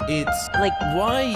It's like, why,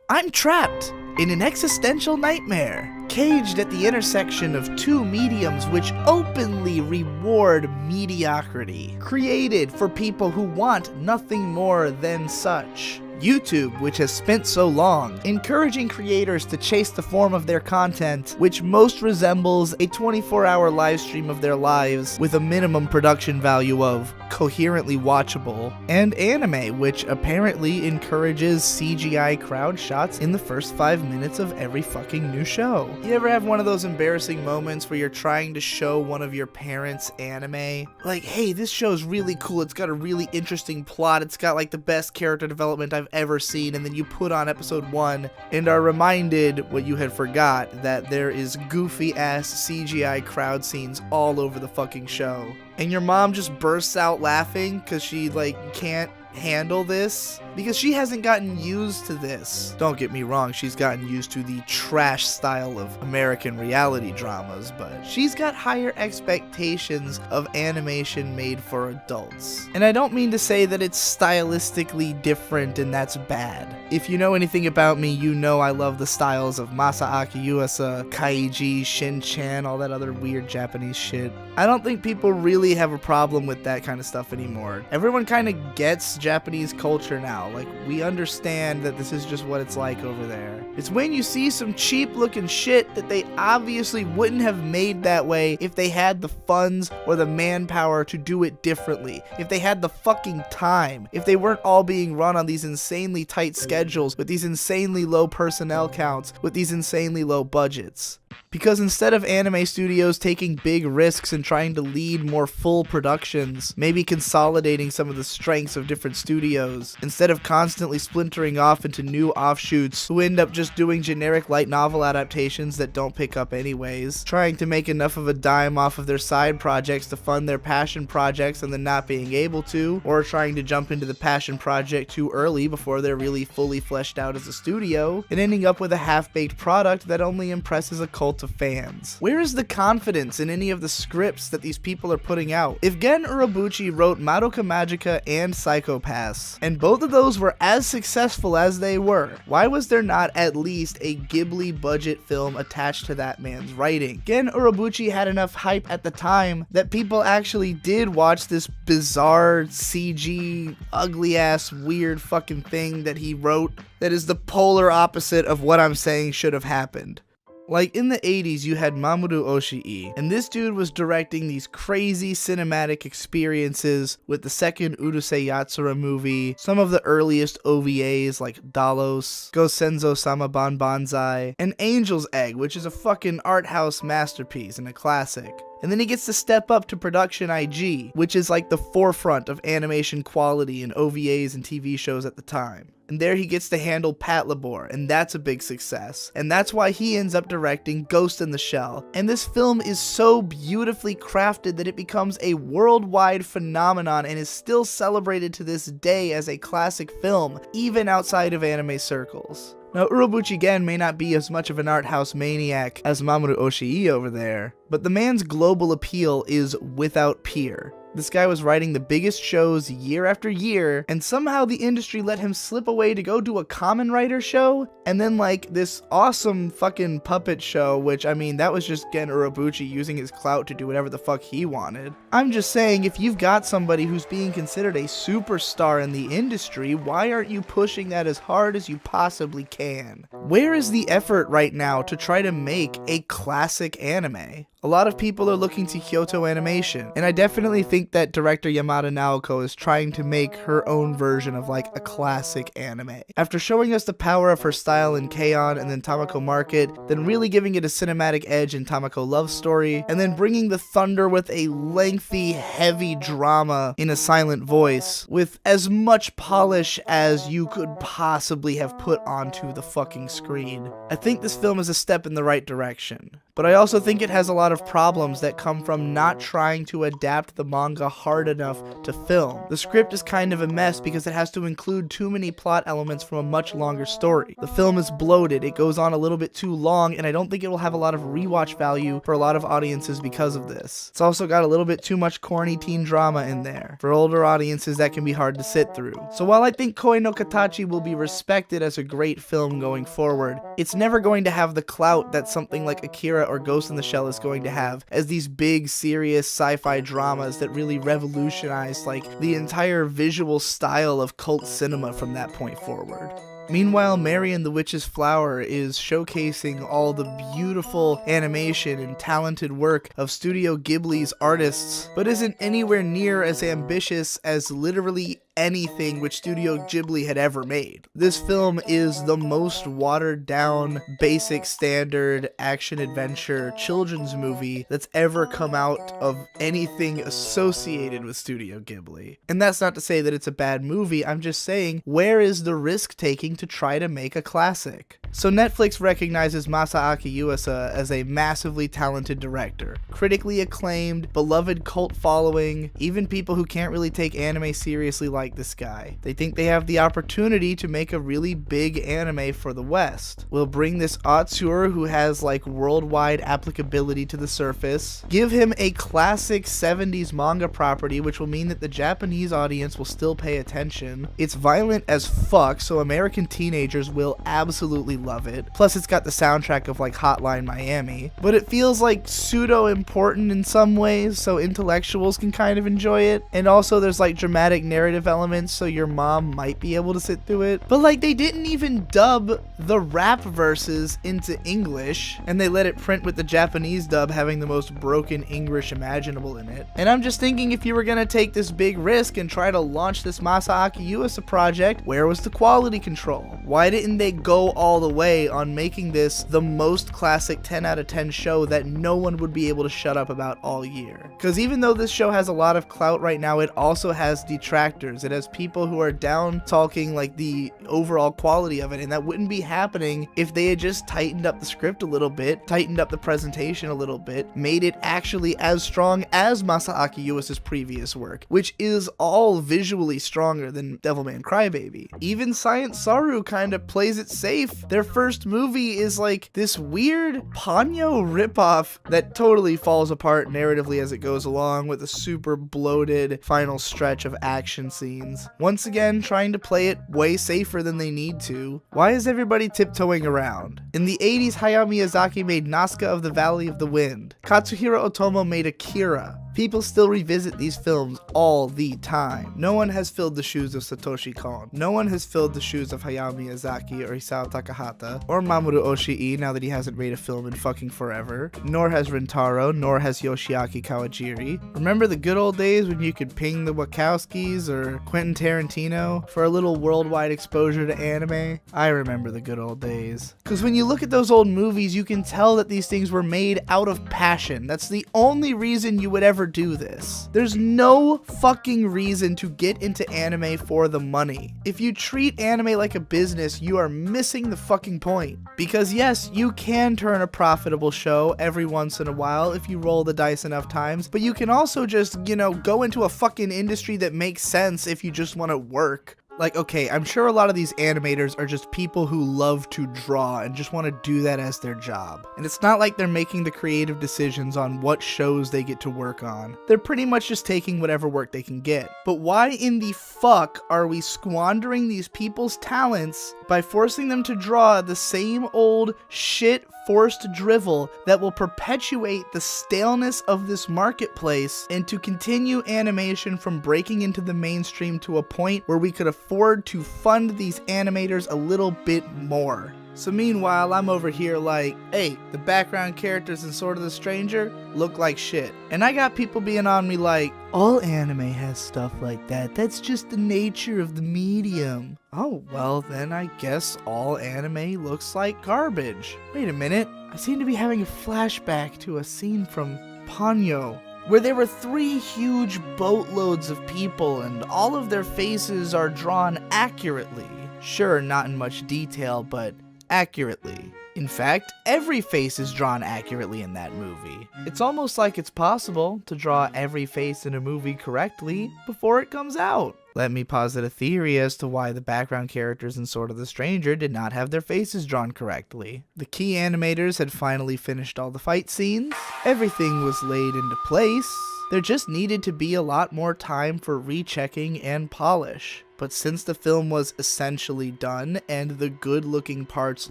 I'm trapped in an existential nightmare, caged at the intersection of two mediums which openly reward mediocrity, created for people who want nothing more than such. YouTube, which has spent so long encouraging creators to chase the form of their content, which most resembles a 24-hour live stream of their lives with a minimum production value of coherently watchable, and anime, which apparently encourages CGI crowd shots in the first 5 minutes of every fucking new show. You ever have one of those embarrassing moments where you're trying to show one of your parents anime? Like, hey, this show's really cool, it's got a really interesting plot, it's got like the best character development I've ever seen, and then you put on episode 1 and are reminded what you had forgot, that there is goofy ass CGI crowd scenes all over the fucking show. And your mom just bursts out laughing because she like can't handle this because she hasn't gotten used to this. Don't get me wrong, she's gotten used to the trash style of American reality dramas, but she's got higher expectations of animation made for adults. And I don't mean to say that it's stylistically different and that's bad. If you know anything about me, you know I love the styles of Masaaki Yuasa, Kaiji, Shin-chan, all that other weird Japanese shit. I don't think people really have a problem with that kind of stuff anymore. Everyone kind of gets Japanese culture now. Like, we understand that this is just what it's like over there. It's when you see some cheap looking shit that they obviously wouldn't have made that way if they had the funds or the manpower to do it differently, if they had the fucking time, if they weren't all being run on these insanely tight schedules with these insanely low personnel counts, with these insanely low budgets. Because instead of anime studios taking big risks and trying to lead more full productions, maybe consolidating some of the strengths of different studios, instead of constantly splintering off into new offshoots who end up just doing generic light novel adaptations that don't pick up anyways, trying to make enough of a dime off of their side projects to fund their passion projects and then not being able to, or trying to jump into the passion project too early before they're really fully fleshed out as a studio, and ending up with a half-baked product that only impresses a cult of fans. Where is the confidence in any of the scripts that these people are putting out? If Gen Urobuchi wrote Madoka Magica and Psycho-Pass, and both of those were as successful as they were, why was there not at least a Ghibli budget film attached to that man's writing? Gen Urobuchi had enough hype at the time that people actually did watch this bizarre CG, ugly ass, weird fucking thing that he wrote that is the polar opposite of what I'm saying should have happened. Like, in the 80s, you had Mamoru Oshii, and this dude was directing these crazy cinematic experiences with the second Urusei Yatsura movie, some of the earliest OVAs like Dalos, Go Senzo Sama Banzai, and Angel's Egg, which is a fucking art house masterpiece and a classic. And then he gets to step up to Production IG, which is like the forefront of animation quality in OVAs and TV shows at the time. And there he gets to handle Patlabor, and that's a big success. And that's why he ends up directing Ghost in the Shell. And this film is so beautifully crafted that it becomes a worldwide phenomenon and is still celebrated to this day as a classic film, even outside of anime circles. Now, Urobuchi Gen may not be as much of an art house maniac as Mamoru Oshii over there, but the man's global appeal is without peer. This guy was writing the biggest shows year after year, and somehow the industry let him slip away to go do a Kamen Rider show, and then like this awesome fucking puppet show, which I mean, that was just Gen Urobuchi using his clout to do whatever the fuck he wanted. I'm just saying, if you've got somebody who's being considered a superstar in the industry, why aren't you pushing that as hard as you possibly can? Where is the effort right now to try to make a classic anime? A lot of people are looking to Kyoto Animation, and I definitely think that director Yamada Naoko is trying to make her own version of like a classic anime. After showing us the power of her style in K-On! And then Tamako Market, then really giving it a cinematic edge in Tamako Love Story, and then bringing the thunder with a lengthy, heavy drama in a silent voice, with as much polish as you could possibly have put onto the fucking screen. I think this film is a step in the right direction. but I also think it has a lot of problems that come from not trying to adapt the manga hard enough to film. The script is kind of a mess because it has to include too many plot elements from a much longer story. The film is bloated, it goes on a little bit too long, and I don't think it will have a lot of rewatch value for a lot of audiences because of this. It's also got a little bit too much corny teen drama in there. For older audiences, that can be hard to sit through. So while I think Koi no Katachi will be respected as a great film going forward, it's never going to have the clout that something like Akira or Ghost in the Shell is going to have as these big, serious sci-fi dramas that really revolutionized like the entire visual style of cult cinema from that point forward. Meanwhile, Mary and the Witch's Flower is showcasing all the beautiful animation and talented work of Studio Ghibli's artists, but isn't anywhere near as ambitious as literally anything which Studio Ghibli had ever made. This film is the most watered down, basic standard action-adventure children's movie that's ever come out of anything associated with Studio Ghibli. And that's not to say that it's a bad movie, I'm just saying, where is the risk-taking to try to make a classic? So Netflix recognizes Masaaki Yuasa as a massively talented director. Critically acclaimed, beloved cult following, even people who can't really take anime seriously like this guy. They think they have the opportunity to make a really big anime for the West. We'll bring this auteur who has like worldwide applicability to the surface, give him a classic 70s manga property which will mean that the Japanese audience will still pay attention. It's violent as fuck, so American teenagers will absolutely love it. Plus it's got the soundtrack of like Hotline Miami, but it feels like pseudo important in some ways, so intellectuals can kind of enjoy it. And also there's like dramatic narrative elements, so your mom might be able to sit through it. But like they didn't even dub the rap verses into English, and they let it print with the Japanese dub having the most broken English imaginable in it. And I'm just thinking, if you were gonna take this big risk and try to launch this Masaaki Yuasa project, where was the quality control? Why didn't they go all the way on making this the most classic 10 out of 10 show that no one would be able to shut up about all year? Because even though this show has a lot of clout right now, it also has detractors. It has people who are down talking like the overall quality of it, and that wouldn't be happening if they had just tightened up the script a little bit, tightened up the presentation a little bit, made it actually as strong as Masaaki Yuasa's previous work, which is all visually stronger than Devilman Crybaby. Even Science Saru kind of plays it safe. Their first movie is like this weird Ponyo ripoff that totally falls apart narratively as it goes along, with a super bloated final stretch of action scenes. Once again, trying to play it way safer than they need to. Why is everybody tiptoeing around? In the 80s, Hayao Miyazaki made Nazca of the Valley of the Wind. Katsuhiro Otomo made Akira. People still revisit these films all the time. No one has filled the shoes of Satoshi Kon. No one has filled the shoes of Hayao Miyazaki or Isao Takahata or Mamoru Oshii now that he hasn't made a film in fucking forever. Nor has Rintaro, nor has Yoshiaki Kawajiri. Remember the good old days when you could ping the Wachowskis or Quentin Tarantino for a little worldwide exposure to anime? I remember the good old days. Because when you look at those old movies, you can tell that these things were made out of passion. That's the only reason you would ever do this. There's no fucking reason to get into anime for the money. If you treat anime like a business, you are missing the fucking point. Because yes, you can turn a profitable show every once in a while if you roll the dice enough times, but you can also just, go into a fucking industry that makes sense if you just want to work. Like, okay, I'm sure a lot of these animators are just people who love to draw and just want to do that as their job. And it's not like they're making the creative decisions on what shows they get to work on. They're pretty much just taking whatever work they can get. But why in the fuck are we squandering these people's talents by forcing them to draw the same old shit forced drivel that will perpetuate the staleness of this marketplace and to continue animation from breaking into the mainstream to a point where we could afford to fund these animators a little bit more? So meanwhile, I'm over here like, hey, the background characters in Sword of the Stranger look like shit. And I got people being on me like, all anime has stuff like that. That's just the nature of the medium. Oh, well then I guess all anime looks like garbage. Wait a minute, I seem to be having a flashback to a scene from Ponyo, where there were 3 huge boatloads of people and all of their faces are drawn accurately. Sure, not in much detail, but accurately. In fact, every face is drawn accurately in that movie. It's almost like it's possible to draw every face in a movie correctly before it comes out. Let me posit a theory as to why the background characters in Sword of the Stranger did not have their faces drawn correctly. The key animators had finally finished all the fight scenes, everything was laid into place, there just needed to be a lot more time for rechecking and polish. But since the film was essentially done and the good looking parts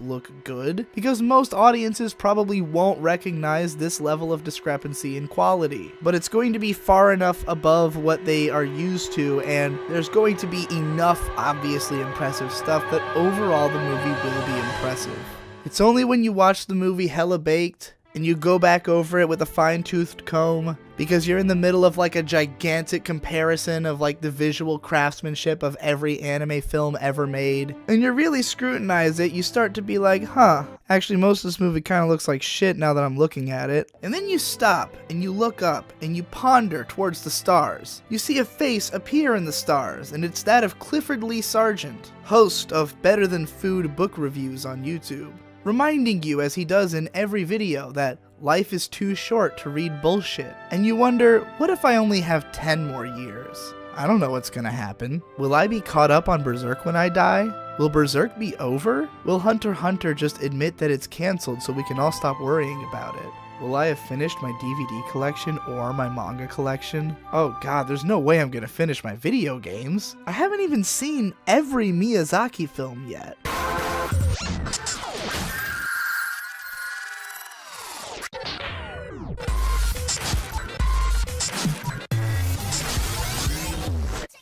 look good, because most audiences probably won't recognize this level of discrepancy in quality, but it's going to be far enough above what they are used to, and there's going to be enough obviously impressive stuff that overall the movie will be impressive. It's only when you watch the movie hella baked and you go back over it with a fine-toothed comb, because you're in the middle of like a gigantic comparison of like the visual craftsmanship of every anime film ever made, and you really scrutinize it, you start to be like, huh, actually most of this movie kind of looks like shit now that I'm looking at it. And then you stop, and you look up, and you ponder towards the stars. You see a face appear in the stars, and it's that of Clifford Lee Sargent, host of Better Than Food book reviews on YouTube, reminding you, as he does in every video, that life is too short to read bullshit. And you wonder, what if I only have 10 more years? I don't know what's gonna happen. Will I be caught up on Berserk when I die? Will Berserk be over? Will Hunter x Hunter just admit that it's cancelled so we can all stop worrying about it? Will I have finished my DVD collection or my manga collection? Oh god, there's no way I'm gonna finish my video games. I haven't even seen every Miyazaki film yet.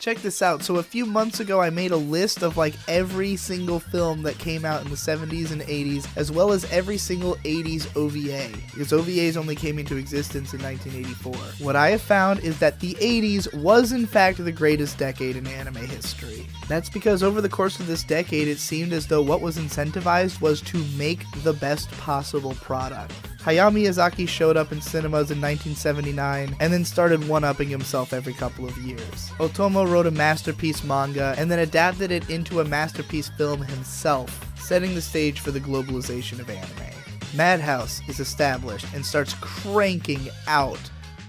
Check this out. So a few months ago I made a list of like every single film that came out in the 70s and 80s, as well as every single 80s OVA, because OVAs only came into existence in 1984. What I have found is that the 80s was in fact the greatest decade in anime history. That's because over the course of this decade it seemed as though what was incentivized was to make the best possible product. Hayao Miyazaki showed up in cinemas in 1979 and then started one-upping himself every couple of years. Otomo wrote a masterpiece manga and then adapted it into a masterpiece film himself, setting the stage for the globalization of anime. Madhouse is established and starts cranking out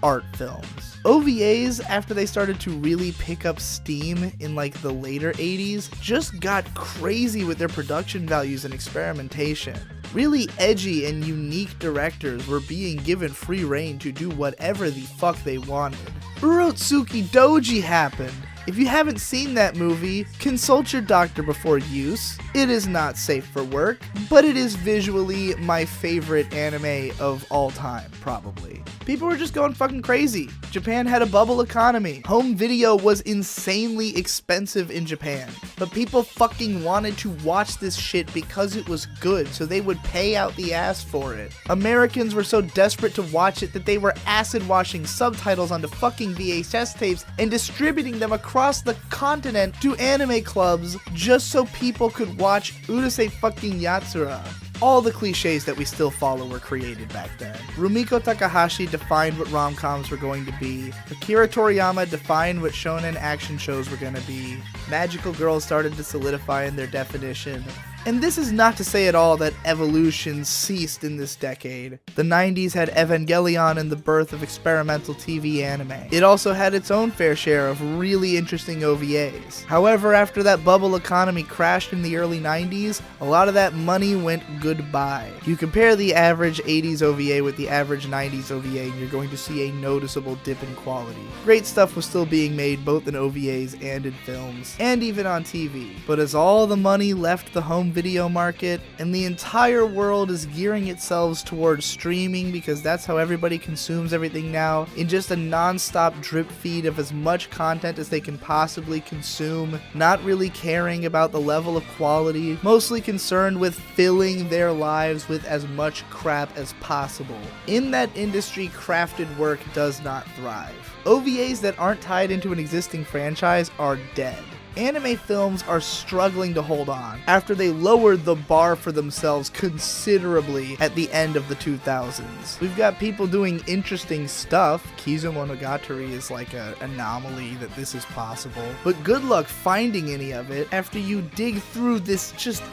art films. OVAs, after they started to really pick up steam in like the later 80s, just got crazy with their production values and experimentation. Really edgy and unique directors were being given free rein to do whatever the fuck they wanted. Urotsuki Doji happened. If you haven't seen that movie, consult your doctor before use. It is not safe for work, but it is visually my favorite anime of all time, probably. People were just going fucking crazy. Japan had a bubble economy. Home video was insanely expensive in Japan, but people fucking wanted to watch this shit because it was good, so they would pay out the ass for it. Americans were so desperate to watch it that they were acid washing subtitles onto fucking VHS tapes and distributing them across the continent to anime clubs just so people could watch Urusei fucking Yatsura. All the cliches that we still follow were created back then. Rumiko Takahashi defined what rom-coms were going to be. Akira Toriyama defined what shonen action shows were going to be. Magical girls started to solidify in their definition. And this is not to say at all that evolution ceased in this decade. The 90s had Evangelion and the birth of experimental TV anime. It also had its own fair share of really interesting OVAs. However, after that bubble economy crashed in the early 90s, a lot of that money went goodbye. You compare the average 80s OVA with the average 90s OVA and you're going to see a noticeable dip in quality. Great stuff was still being made both in OVAs and in films, and even on TV. But as all the money left the home video market, and the entire world is gearing itself towards streaming because that's how everybody consumes everything now, in just a non-stop drip feed of as much content as they can possibly consume, not really caring about the level of quality, mostly concerned with filling their lives with as much crap as possible. In that industry, crafted work does not thrive. OVAs that aren't tied into an existing franchise are dead. Anime films are struggling to hold on after they lowered the bar for themselves considerably at the end of the 2000s. We've got people doing interesting stuff. Kizumonogatari is like an anomaly that this is possible, but good luck finding any of it after you dig through this just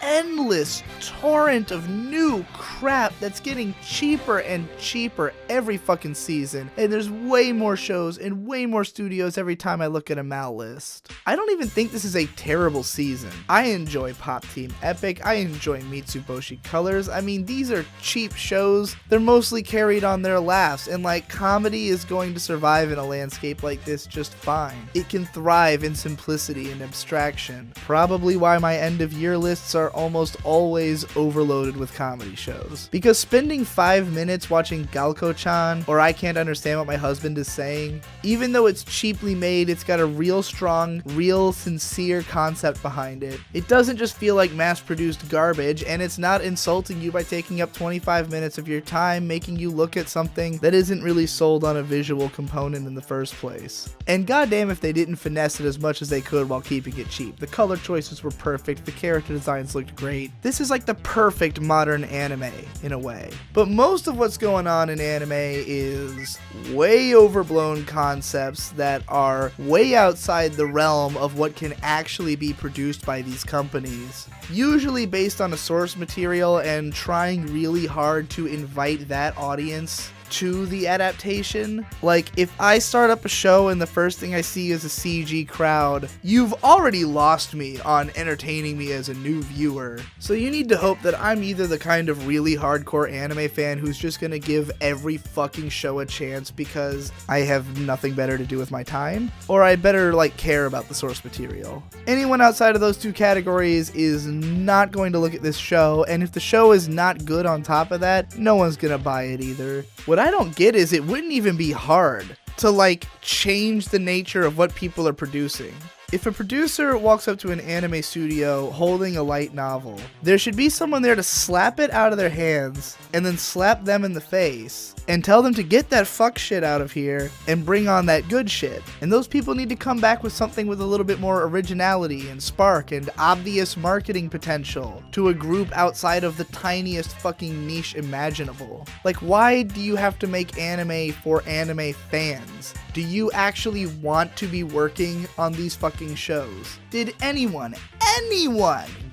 endless torrent of new crap that's getting cheaper and cheaper every fucking season, and there's way more shows and way more studios every time I look at a mal list. I don't even think this is a terrible season. I enjoy Pop Team Epic, I enjoy Mitsuboshi Colors. I mean, these are cheap shows, they're mostly carried on their laughs, and like, comedy is going to survive in a landscape like this just fine. It can thrive in simplicity and abstraction. Probably why my end of year lists are almost always overloaded with comedy shows. Because spending 5 minutes watching Galko-chan, or I Can't Understand What My Husband Is Saying, even though it's cheaply made, it's got a real strong, real sincere concept behind it. It doesn't just feel like mass-produced garbage, and it's not insulting you by taking up 25 minutes of your time making you look at something that isn't really sold on a visual component in the first place. And goddamn if they didn't finesse it as much as they could while keeping it cheap. The color choices were perfect, the character designs looked great. This is like the perfect modern anime, in a way. But most of what's going on in anime is way overblown concepts that are way outside the realm of what can actually be produced by these companies. Usually based on a source material and trying really hard to invite that audience to the adaptation. Like, if I start up a show and the first thing I see is a CG crowd, you've already lost me on entertaining me as a new viewer. So you need to hope that I'm either the kind of really hardcore anime fan who's just gonna give every fucking show a chance because I have nothing better to do with my time, or I better like care about the source material. Anyone outside of those two categories is not going to look at this show, and if the show is not good on top of that, no one's gonna buy it either. What I don't get is it wouldn't even be hard to like change the nature of what people are producing. If a producer walks up to an anime studio holding a light novel, there should be someone there to slap it out of their hands and then slap them in the face and tell them to get that fuck shit out of here and bring on that good shit. And those people need to come back with something with a little bit more originality and spark and obvious marketing potential to a group outside of the tiniest fucking niche imaginable. Like, why do you have to make anime for anime fans? Do you actually want to be working on these fucking shows? Did anyone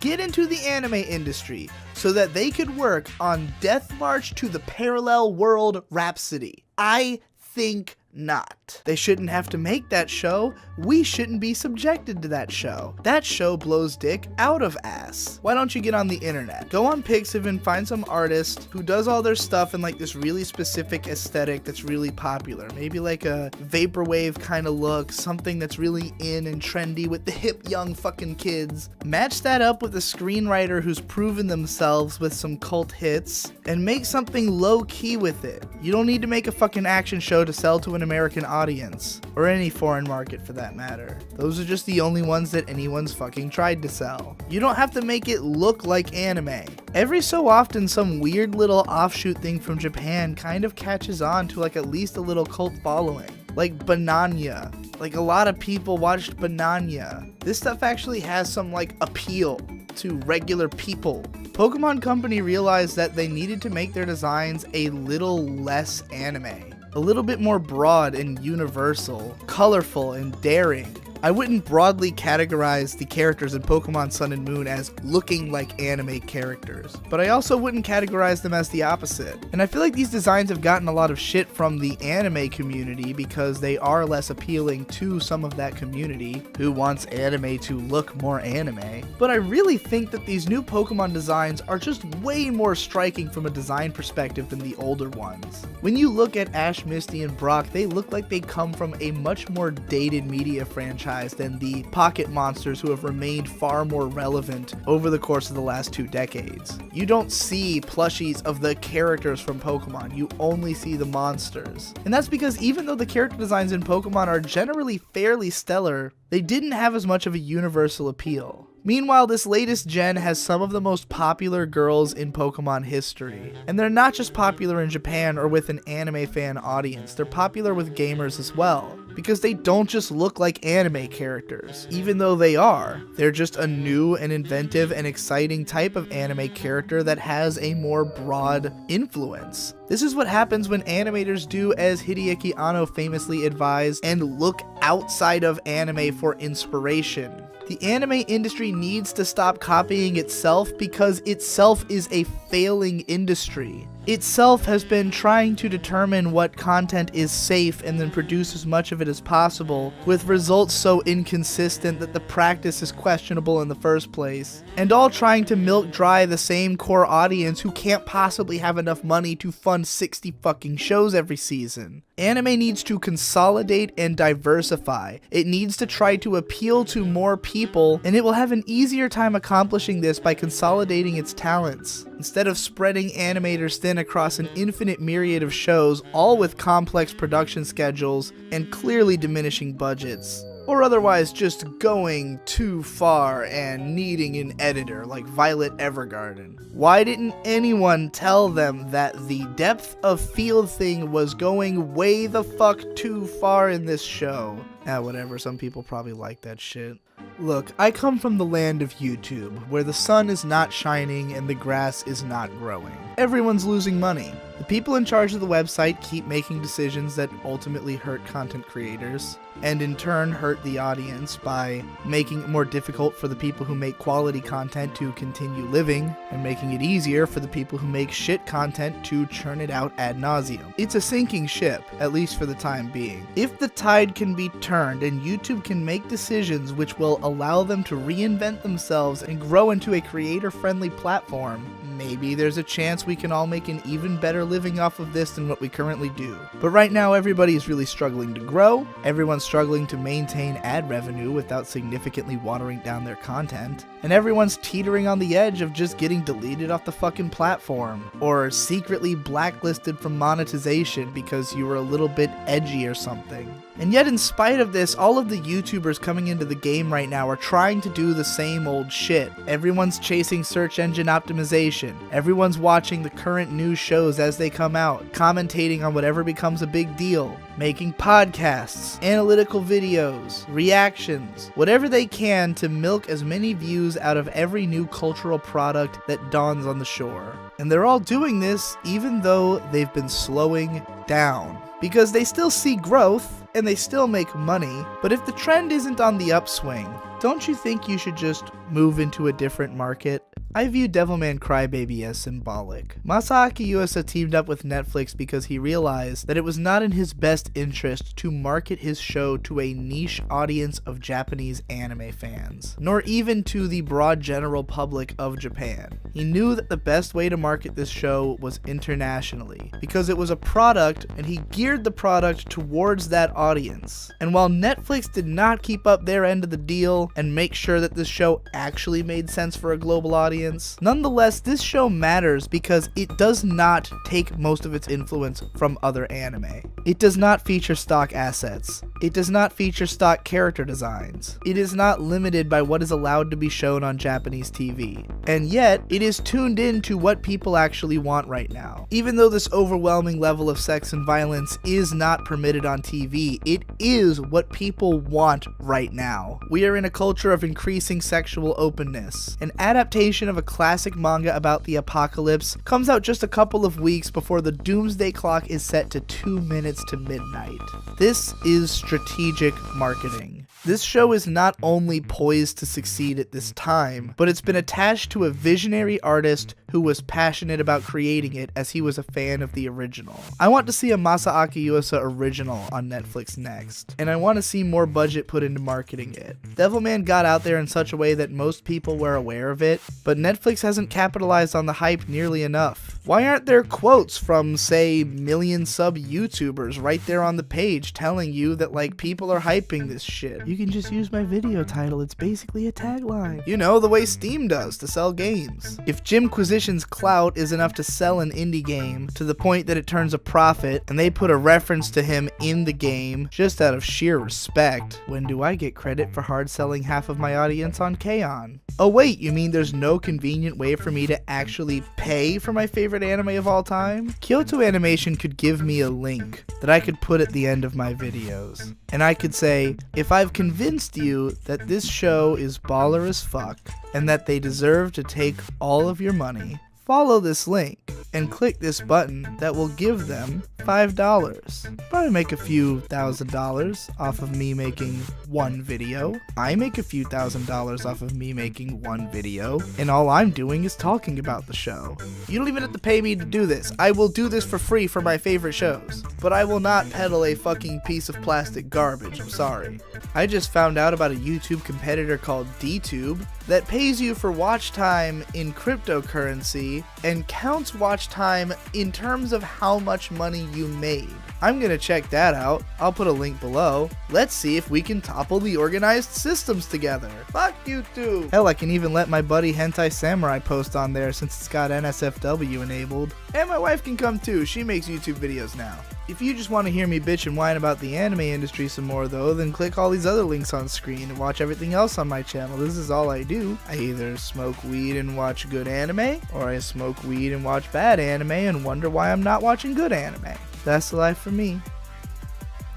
get into the anime industry so that they could work on Death March to the Parallel World Rhapsody? I think not. They shouldn't have to make that show. We shouldn't be subjected to that show. That show blows dick out of ass. Why don't you get on the internet? Go on Pixiv and find some artist who does all their stuff in like this really specific aesthetic that's really popular. Maybe like a vaporwave kind of look, something that's really in and trendy with the hip young fucking kids. Match that up with a screenwriter who's proven themselves with some cult hits and make something low key with it. You don't need to make a fucking action show to sell to an American audience, or any foreign market for that matter. Those are just the only ones that anyone's fucking tried to sell. You don't have to make it look like anime. Every so often some weird little offshoot thing from Japan kind of catches on to like at least a little cult following. Like Bananya. Like a lot of people watched Bananya. This stuff actually has some like appeal to regular people. Pokemon Company realized that they needed to make their designs a little less anime. A little bit more broad and universal, colorful and daring. I wouldn't broadly categorize the characters in Pokemon Sun and Moon as looking like anime characters, but I also wouldn't categorize them as the opposite. And I feel like these designs have gotten a lot of shit from the anime community because they are less appealing to some of that community who wants anime to look more anime. But I really think that these new Pokemon designs are just way more striking from a design perspective than the older ones. When you look at Ash, Misty, and Brock, they look like they come from a much more dated media franchise than the pocket monsters who have remained far more relevant over the course of the last 2 decades. You don't see plushies of the characters from Pokemon, you only see the monsters. And that's because even though the character designs in Pokemon are generally fairly stellar, they didn't have as much of a universal appeal. Meanwhile, this latest gen has some of the most popular girls in Pokemon history. And they're not just popular in Japan or with an anime fan audience, they're popular with gamers as well. because they don't just look like anime characters, even though they are. They're just a new and inventive and exciting type of anime character that has a more broad influence. This is what happens when animators do as Hideaki Anno famously advised and look outside of anime for inspiration. The anime industry needs to stop copying itself because itself is a failing industry. Itself has been trying to determine what content is safe and then produce as much of it as possible, with results so inconsistent that the practice is questionable in the first place, and all trying to milk dry the same core audience who can't possibly have enough money to fund 60 fucking shows every season. Anime needs to consolidate and diversify. It needs to try to appeal to more people, and it will have an easier time accomplishing this by consolidating its talents, instead of spreading animators thin across an infinite myriad of shows, all with complex production schedules and clearly diminishing budgets. Or otherwise just going too far and needing an editor like Violet Evergarden. Why didn't anyone tell them that the depth of field thing was going way the fuck too far in this show? Whatever, some people probably like that shit. Look, I come from the land of YouTube, where the sun is not shining and the grass is not growing. Everyone's losing money. The people in charge of the website keep making decisions that ultimately hurt content creators, and in turn hurt the audience by making it more difficult for the people who make quality content to continue living, and making it easier for the people who make shit content to churn it out ad nauseum. It's a sinking ship, at least for the time being. If the tide can be turned and YouTube can make decisions which will allow them to reinvent themselves and grow into a creator-friendly platform, maybe there's a chance we can all make an even better living off of this than what we currently do. But right now everybody is really struggling to grow, everyone's struggling to maintain ad revenue without significantly watering down their content, and everyone's teetering on the edge of just getting deleted off the fucking platform, or secretly blacklisted from monetization because you were a little bit edgy or something. And yet in spite of this, all of the YouTubers coming into the game right now are trying to do the same old shit. Everyone's chasing search engine optimization. Everyone's watching the current news shows as they come out, commentating on whatever becomes a big deal, making podcasts, analytical videos, reactions, whatever they can to milk as many views out of every new cultural product that dawns on the shore. And they're all doing this even though they've been slowing down, because they still see growth and they still make money. But if the trend isn't on the upswing, don't you think you should just move into a different market? I view Devilman Crybaby as symbolic. Masaaki Yuasa teamed up with Netflix because he realized that it was not in his best interest to market his show to a niche audience of Japanese anime fans, nor even to the broad general public of Japan. He knew that the best way to market this show was internationally, because it was a product and he geared the product towards that audience. And while Netflix did not keep up their end of the deal and make sure that this show actually made sense for a global audience, nonetheless, this show matters because it does not take most of its influence from other anime. It does not feature stock assets. It does not feature stock character designs. It is not limited by what is allowed to be shown on Japanese TV. And yet, it is tuned in to what people actually want right now. Even though this overwhelming level of sex and violence is not permitted on TV, it is what people want right now. We are in a culture of increasing sexual openness. An adaptation of a classic manga about the apocalypse comes out just a couple of weeks before the doomsday clock is set to 2 minutes to midnight. This is strategic marketing. This show is not only poised to succeed at this time, but it's been attached to a visionary artist who was passionate about creating it as he was a fan of the original. I want to see a Masaaki Yuasa original on Netflix next, and I want to see more budget put into marketing it. Devilman got out there in such a way that most people were aware of it, but Netflix hasn't capitalized on the hype nearly enough. Why aren't there quotes from, say, million sub YouTubers right there on the page telling you that, like, people are hyping this shit? You can just use my video title, it's basically a tagline. You know, the way Steam does to sell games. If Jimquisition organization's clout is enough to sell an indie game to the point that it turns a profit, and they put a reference to him in the game just out of sheer respect, when do I get credit for hard selling half of my audience on K-On? Oh wait, you mean there's no convenient way for me to actually pay for my favorite anime of all time? Kyoto Animation could give me a link that I could put at the end of my videos. And I could say, if I've convinced you that this show is baller as fuck, and that they deserve to take all of your money, follow this link and click this button that will give them $5. Probably make a few $1,000s off of me making one video. I make a few $1,000s off of me making one video, and all I'm doing is talking about the show. You don't even have to pay me to do this. I will do this for free for my favorite shows, but I will not peddle a fucking piece of plastic garbage. I'm sorry. I just found out about a YouTube competitor called DTube that pays you for watch time in cryptocurrency and counts watch time in terms of how much money you made. I'm gonna check that out. I'll put a link below. Let's see if we can topple the organized systems together. Fuck YouTube! Hell, I can even let my buddy Hentai Samurai post on there since it's got NSFW enabled. And my wife can come too. She makes YouTube videos now. If you just want to hear me bitch and whine about the anime industry some more though, then click all these other links on screen and watch everything else on my channel. This is all I do. I either smoke weed and watch good anime, or I smoke weed and watch bad anime and wonder why I'm not watching good anime. That's the life for me.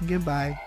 Goodbye.